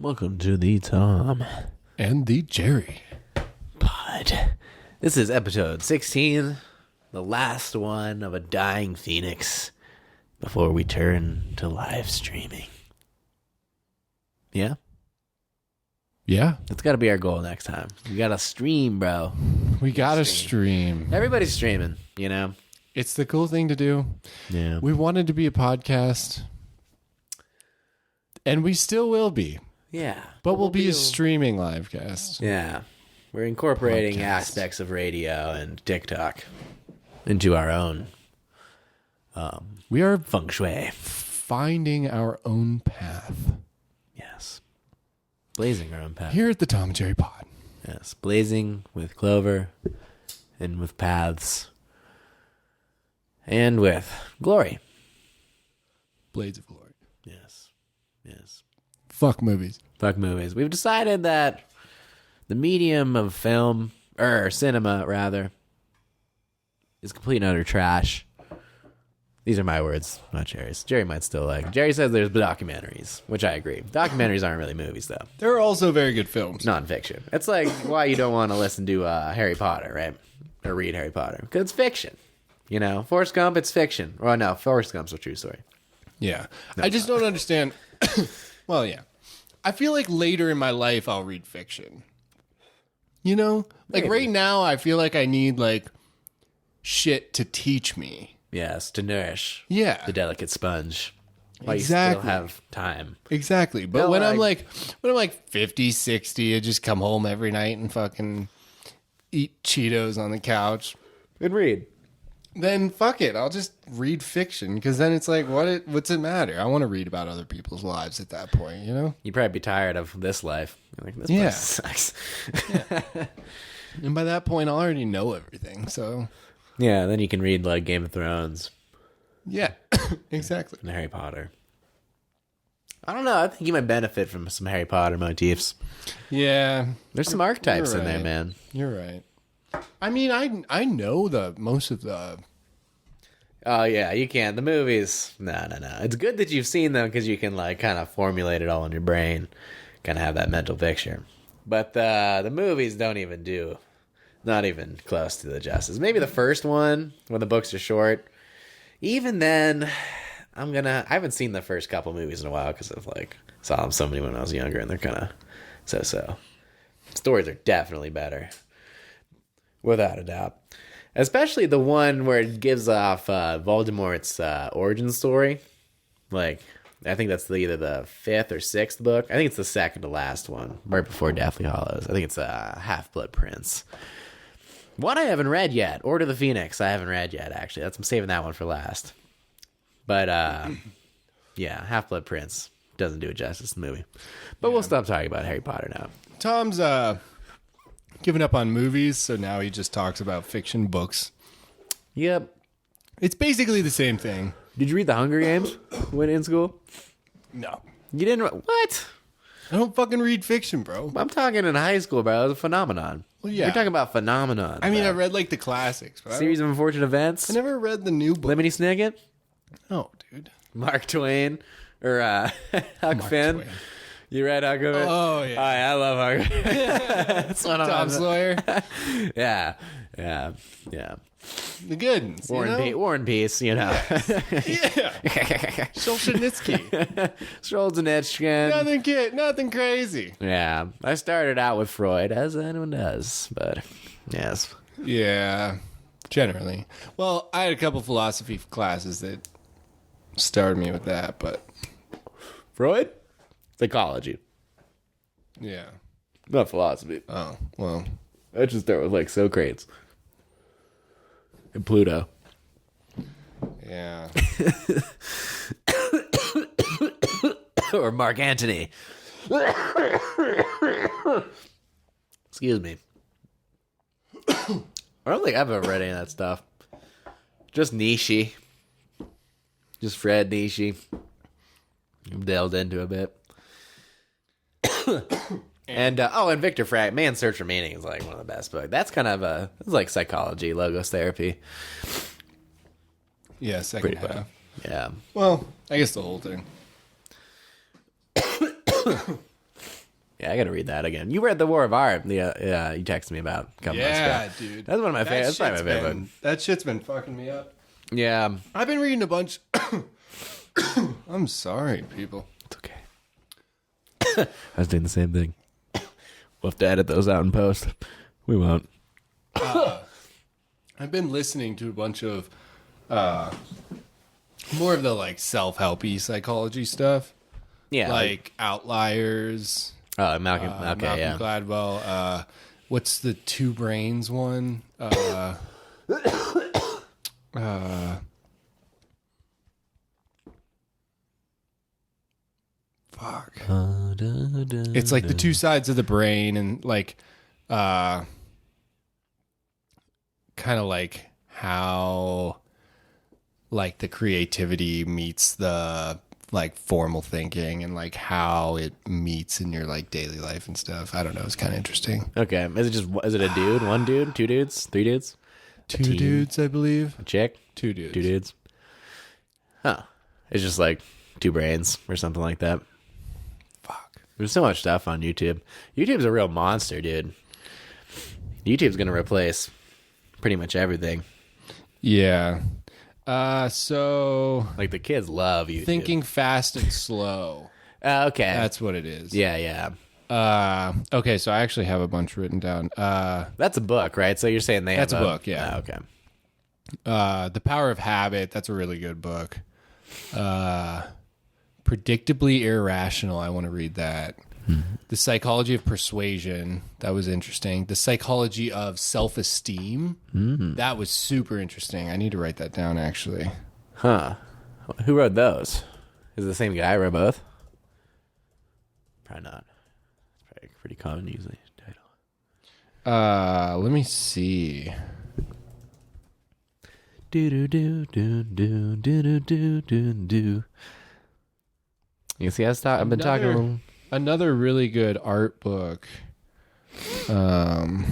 Welcome to the Tom and the Jerry Pod. This is episode 16, the last one of a dying phoenix before we turn to live streaming. Yeah? Yeah. That's got to be our goal next time. We got to stream, bro. We got to stream. Everybody's streaming, you know? It's the cool thing to do. Yeah. We wanted to be a podcast, and we still will be. Yeah. But we'll be a streaming live cast. Yeah. We're incorporating aspects of radio and TikTok into our own We are feng shui. finding our own path. Yes. Blazing our own path. Here at the Tom and Jerry Pod. Yes. Blazing with clover and with paths and with glory. Blades of Glory. Yes. Yes. Fuck movies. Fuck movies. We've decided that the medium of film, or cinema, rather, is complete and utter trash. These are my words, not Jerry's. Jerry might still like. Jerry says there's documentaries, which I agree. Documentaries aren't really movies, though. There are also very good films. Nonfiction. It's like why you don't want to listen to Harry Potter, right? Or read Harry Potter. Because it's fiction. You know? Forrest Gump, it's fiction. Well, no, Forrest Gump's a true story. Yeah. I just don't understand. Well, yeah. I feel like later in my life I'll read fiction. You know? Like Maybe. right now I feel like I need like shit to teach me. Yes, to nourish Yeah. the delicate sponge. While Exactly. you still have time. Exactly. But No, when I'm like 50, 60, I just come home every night and fucking eat Cheetos on the couch. Good read. Then fuck it. I'll just read fiction because then it's like what's it matter? I want to read about other people's lives at that point, you know? You'd probably be tired of this life. You're like, this Yeah. place sucks. And by that point I'll already know everything. So Yeah, then you can read like Game of Thrones yeah. Exactly. and Harry Potter. I don't know. I think you might benefit from some Harry Potter motifs. Yeah. There's some archetypes You're in there, right. man. You're right. I mean, I know the most of the. Oh, yeah, you can. The movies. No. It's good that you've seen them because you can like kind of formulate it all in your brain, kind of have that mental picture. But the movies don't even do, not even close to the justice. Maybe the first one when the books are short. Even then, I haven't seen the first couple movies in a while because I've like saw them so many when I was younger, and they're kind of so. Stories are definitely better, without a doubt. Especially the one where it gives off Voldemort's origin story. Like, I think that's either the 5th or 6th book. I think it's the second to last one, right before Deathly Hallows. I think it's Half-Blood Prince. One I haven't read yet. Order of the Phoenix, I haven't read yet, actually. I'm saving that one for last. But, yeah, Half-Blood Prince doesn't do it justice in the movie. But we'll stop talking about Harry Potter now. Tom's given up on movies, so now he just talks about fiction books. Yep. It's basically the same thing. Did you read The Hunger Games when in school? No. You didn't? What? I don't fucking read fiction, bro. I'm talking in high school, bro. It was a phenomenon. Well, yeah. You're talking about phenomenon. I mean, bro. I read like the classics, but Series of Unfortunate Events. I never read the new book. Lemony Snicket. Oh, dude. Mark Twain. Or Huck Finn. Twain. You read Huck Finn? Oh, yeah. I love Huck Finn. That's one of Tom them. Sawyer. Yeah. The good ones, War and Peace, you know. Yeah. Solzhenitsky. Solzhenitsyn. Nothing crazy. Yeah. I started out with Freud, as anyone does. But, yes. Yeah, generally. Well, I had a couple philosophy classes that started me with that, but Freud? Psychology. yeah. Not philosophy. Oh, well. I should start with like Socrates and Pluto. Yeah. Or Mark Antony. Excuse me. I don't think I've ever read any of that stuff. Just Nietzsche. Just Fred Nietzsche. Delved into a bit. And Victor Frank, Man's Search for Meaning is like one of the best books. That's kind of it's like psychology, logos therapy. Yeah, second Pretty half. fun. Yeah. Well, I guess the whole thing. Yeah, I got to read that again. You read The War of Art. Yeah, you texted me about a couple months ago. Yeah, dude. That's one of my favorites. That's probably my favorite. That shit's been fucking me up. Yeah. I've been reading a bunch. I'm sorry, people. It's okay. I was doing the same thing. We'll have to edit those out in post. We won't. I've been listening to a bunch of more of the like self-helpy psychology stuff. Yeah. Like Outliers. Malcolm Gladwell. What's the Two Brains one? Fuck. It's like the two sides of the brain and like kind of like how like the creativity meets the like formal thinking and like how it meets in your like daily life and stuff. I don't know. It's kind of interesting. Okay. Is it a dude? One dude? Two dudes? Three dudes? Two dudes, I believe. A chick? Two dudes. Two dudes. Huh. It's just like two brains or something like that. Fuck. There's so much stuff on YouTube. YouTube's a real monster, dude. YouTube's going to replace pretty much everything. Yeah. So like the kids love YouTube. Thinking Fast and Slow. Okay. That's what it is. Yeah. Okay, so I actually have a bunch written down. That's a book, right? So you're saying that's a book, yeah. Okay. The Power of Habit, that's a really good book. Predictably Irrational, I want to read that. The Psychology of Persuasion, that was interesting. The Psychology of Self-Esteem, that was super interesting. I need to write that down, actually. Huh. Who wrote those? Is it the same guy who wrote both? Probably not. It's probably a pretty common usually title. Let me see. Do. You see, I've been talking. Another really good art book. Yeah,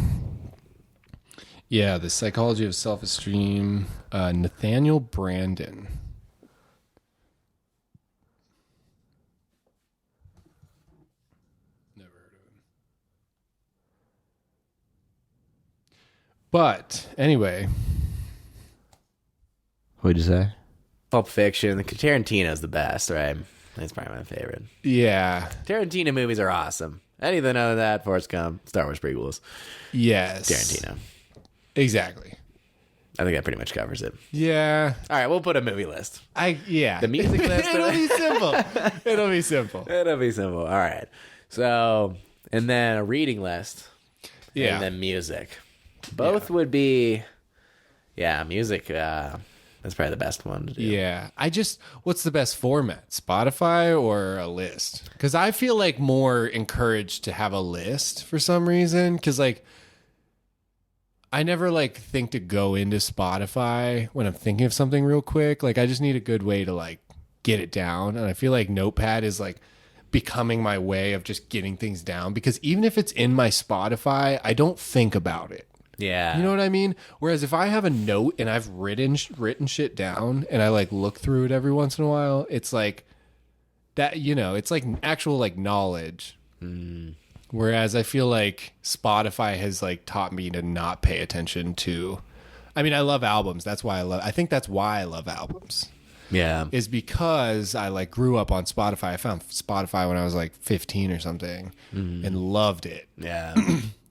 The Psychology of Self-Esteem. Nathaniel Branden. Never heard of him. But anyway, What'd you say? Pulp Fiction. Tarantino's the best, right? That's probably my favorite. yeah, Tarantino movies are awesome. Anything other than that, Forrest Gump, Star Wars prequels, yes, Tarantino. exactly. I think that pretty much covers it. Yeah, All right, we'll put a movie list. The music list. It'll be simple. It'll be simple. It'll be simple. All right. So, and then a reading list. Yeah. And then music. Both would be, music. That's probably the best one to do. Yeah. What's the best format? Spotify or a list? Because I feel like more encouraged to have a list for some reason. Because like, I never like think to go into Spotify when I'm thinking of something real quick. Like I just need a good way to like get it down. And I feel like Notepad is like becoming my way of just getting things down. Because even if it's in my Spotify, I don't think about it. Yeah. You know what I mean? Whereas if I have a note and I've written shit down and I like look through it every once in a while, it's like that, it's like actual like knowledge. Whereas I feel like Spotify has like taught me to not pay attention to, I mean, I love albums. I think that's why I love albums. Yeah. Is because I like grew up on Spotify. I found Spotify when I was like 15 or something and loved it. Yeah.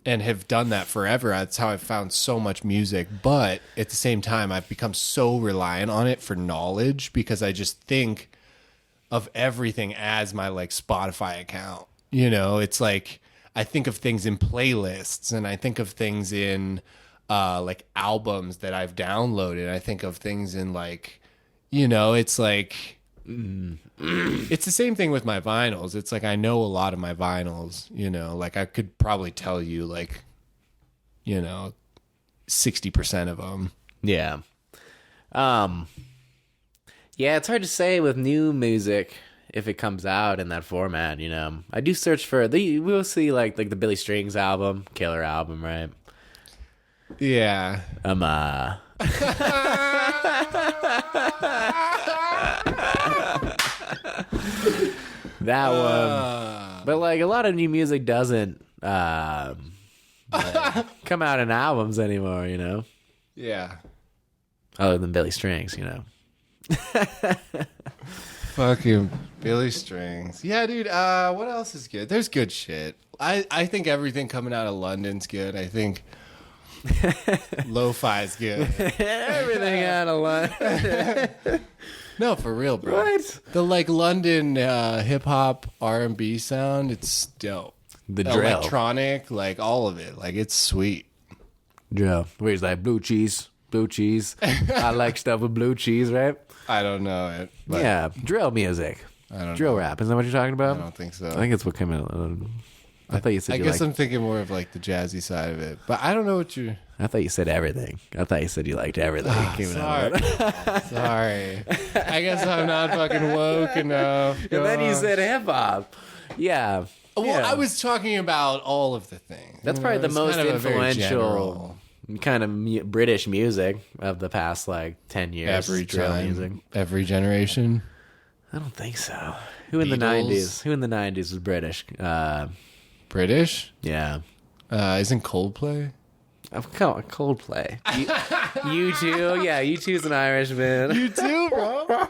And have done that forever. That's how I've found so much music. But at the same time, I've become so reliant on it for knowledge because I just think of everything as my like Spotify account. It's like I think of things in playlists and I think of things in like albums that I've downloaded. I think of things in like, it's like it's the same thing with my vinyls. It's like I know a lot of my vinyls, like I could probably tell you like 60% of them. Yeah. Yeah, it's hard to say with new music if it comes out in that format, I do search for we'll see like the Billy Strings album, killer album, right? Yeah. That one. But like a lot of new music doesn't come out in albums anymore, you know? Yeah. Other than Billy Strings, you know? Fucking Billy Strings. Yeah, dude. What else is good? There's good shit. I think everything coming out of London's good. I think lo-fi is good. Everything out of line. No, for real, bro. What? The like London hip hop R&B sound, it's dope. The drill. Electronic, like all of it. Like it's sweet. Drill. Where's that blue cheese? Blue cheese. I like stuff with blue cheese, right? I don't know it. But Yeah, drill music. I don't Drill know. rap. Isn't that what you're talking about? I don't think so. I think it's what came out. I thought you said I you guess liked. I'm thinking more of like the jazzy side of it. But I don't know what you're... I thought you said everything. I thought you said you liked everything. Came out. Sorry. Sorry. I guess I'm not fucking woke enough. And then you said hip hop. Yeah. Well, yeah. I was talking about all of the things. That's probably the it's most kind of a very influential kind of British music of the past like 10 years. every drill time, music. every generation. I don't think so. Who in the Beatles. 90s? Who in the 90s was British? British? Yeah. Isn't Coldplay? Come on, Coldplay. You too? Yeah, you two's an Irish band. You too, bro.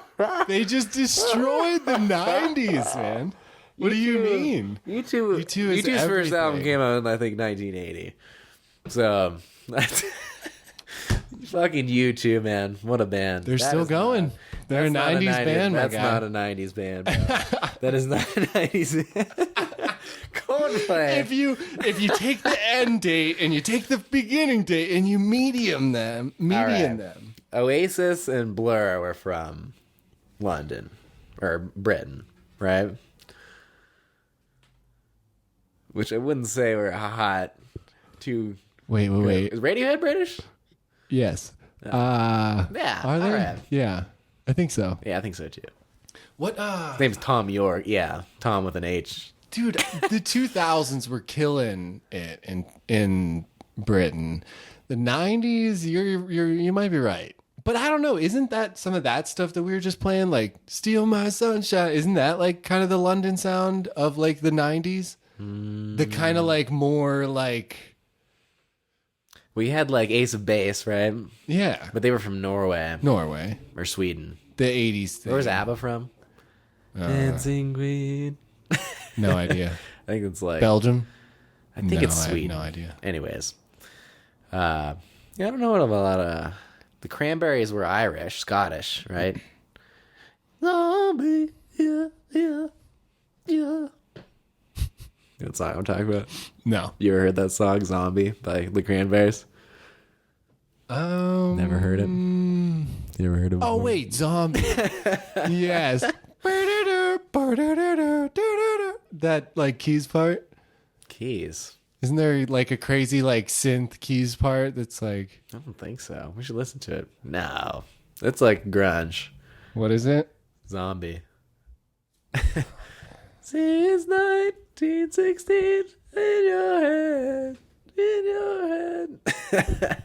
They just destroyed the 90s, man. What do you mean? U2 U2 is U2's first album everything. came out in I think 1980. So that's fucking U2, man. What a band. They're That still is going. not- They're a that's not 90s band, my That's guy. not a 90s band, bro. That is not a 90s band. Coldplay. If you take the end date and you take the beginning date and you medium them, right. them. Oasis and Blur were from London or Britain, right? Which I wouldn't say were hot. Too. Wait. Is Radiohead British? Yes. Yeah. Are they? all right. Yeah. I think so. Yeah, I think so too. What His name's Tom York. Yeah, Tom with an H. dude, the 2000s were killing it in Britain. The 90s, you might be right. But I don't know, isn't that some of that stuff that we were just playing, like Steal My Sunshine? Isn't that like kind of the London sound of like the 90s? The kind of like more like, We had like Ace of Base, right? yeah, But they were from Norway Norway, or Sweden. the 80s thing. Where's ABBA from? Dancing Queen. No idea. I think it's like Belgium? I think No, it's I have Sweden. no idea. Anyways, yeah, I don't know what about a lot of the Cranberries were Irish, Scottish, right? Zombie, yeah. That song I'm talking about. No. You ever heard that song "Zombie" by the Cranberries? Never heard it. You ever heard of it? Oh, wait, Zombie. Yes. That, like, keys part? Keys. Isn't there, like, a crazy, like, synth keys part that's like... I don't think so. We should listen to it. No, it's like grunge. What is it? Zombie. Since 1916, in your head, in your head.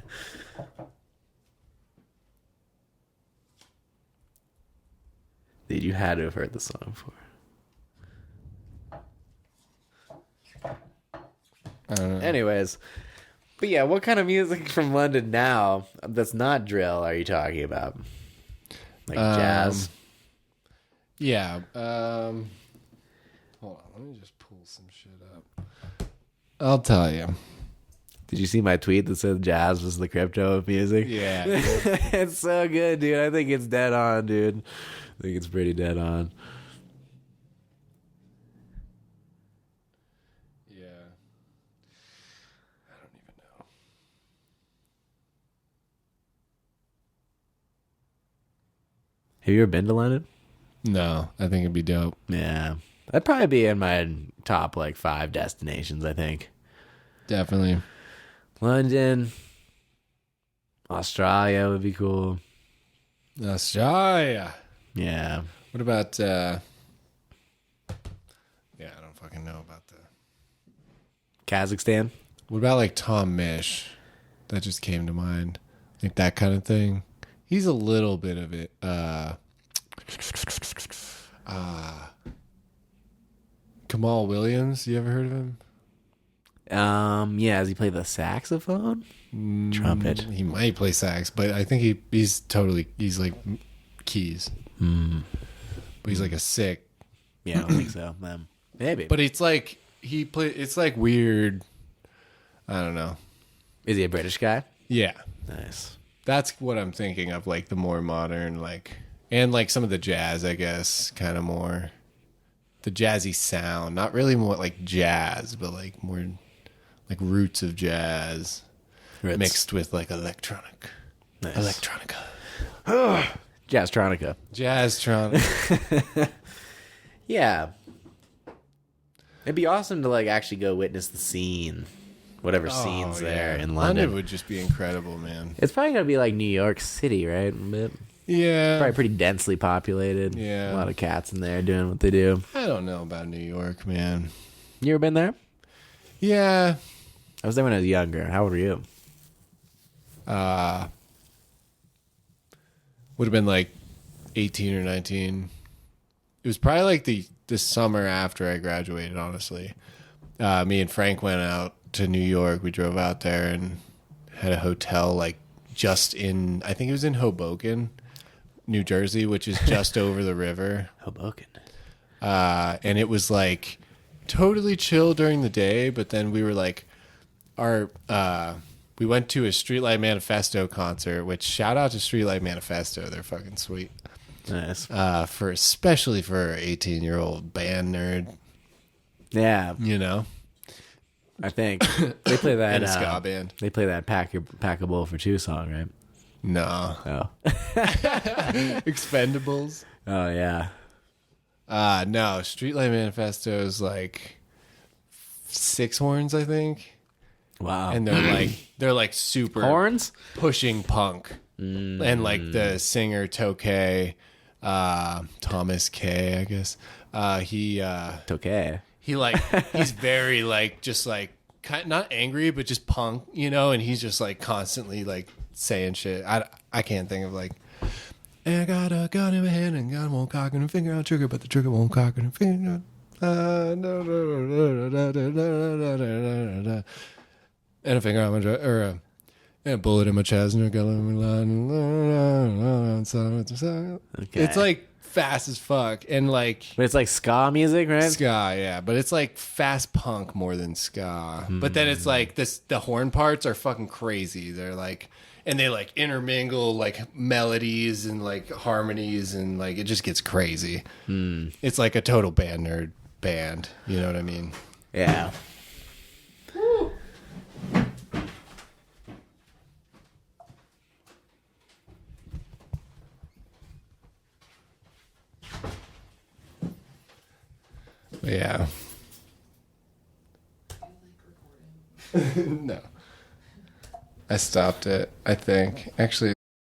Dude, you had to have heard the song before. I don't know. Anyways, but yeah, what kind of music from London now that's not drill are you talking about? Like jazz? Yeah. Hold on. Let me just pull some shit up. I'll tell you. Did you see my tweet that said jazz was the crypto of music? Yeah. It's so good, dude. I think it's dead on, dude. I think it's pretty dead on. Yeah. I don't even know. Have you ever been to London? No, I think it'd be dope. Yeah. That'd probably be in my top like 5 destinations, I think. Definitely. London, Australia would be cool. Australia. Yeah. What about yeah, I don't fucking know about the Kazakhstan. What about like Tom Misch? That just came to mind. Like that kind of thing. He's a little bit of it. Come Kamal Williams. You ever heard of him? Yeah, does he play the saxophone? Trumpet. He might play sax, but I think he's like keys. But he's like a sick. Yeah, I don't think so. Maybe. But it's like it's like weird. I don't know. Is he a British guy? Yeah. Nice. That's what I'm thinking of, like the more modern, like, and like some of the jazz, I guess, kind of more the jazzy sound. Not really more like jazz, but like more like roots of jazz mixed with like electronic. Nice. Electronica. Jazztronica. Jazztronica. Yeah. It'd be awesome to like actually go witness the scene. Whatever scene's there in London. London would just be incredible, man. It's probably going to be like New York City, right? But Yeah. probably pretty densely populated. Yeah. A lot of cats in there doing what they do. I don't know about New York, man. You ever been there? Yeah. I was there when I was younger. How old were you? Would have been like 18 or 19. It was probably like the summer after I graduated, honestly. Me and Frank went out to New York. We drove out there and had a hotel like just in, I think it was in Hoboken, New Jersey, which is just over the river. Hoboken. And it was like totally chill during the day, but then we were like, we went to a Streetlight Manifesto concert, which shout out to Streetlight Manifesto. They're fucking sweet. Nice. Especially for an 18-year-old band nerd, Yeah. you know? I think they play that And a ska band. They play that Packable for Two song, right? No. Oh. Expendables. Oh yeah. No, Streetlight Manifesto is like Six Horns, I think. Wow. And they're like super horns pushing punk. And like the singer Tokay, Thomas K, I guess. Okay. He's very like just like not angry, but just punk, you know, and he's just like constantly like saying shit. I can't think of like, I got a gun in my hand and gun won't cock and a finger on trigger, but the trigger won't cock and a finger. And a finger on my and a bullet in my chest and a gun in my line. Okay. It's like fast as fuck and like. But it's like ska music, right? Ska, yeah, but it's like fast punk more than ska. But then it's like the horn parts are fucking crazy. They're like, and they like intermingle like melodies and like harmonies and like it just gets crazy. It's like a total band nerd band. You know what I mean? Yeah. Yeah. No. I stopped it, I think. Actually,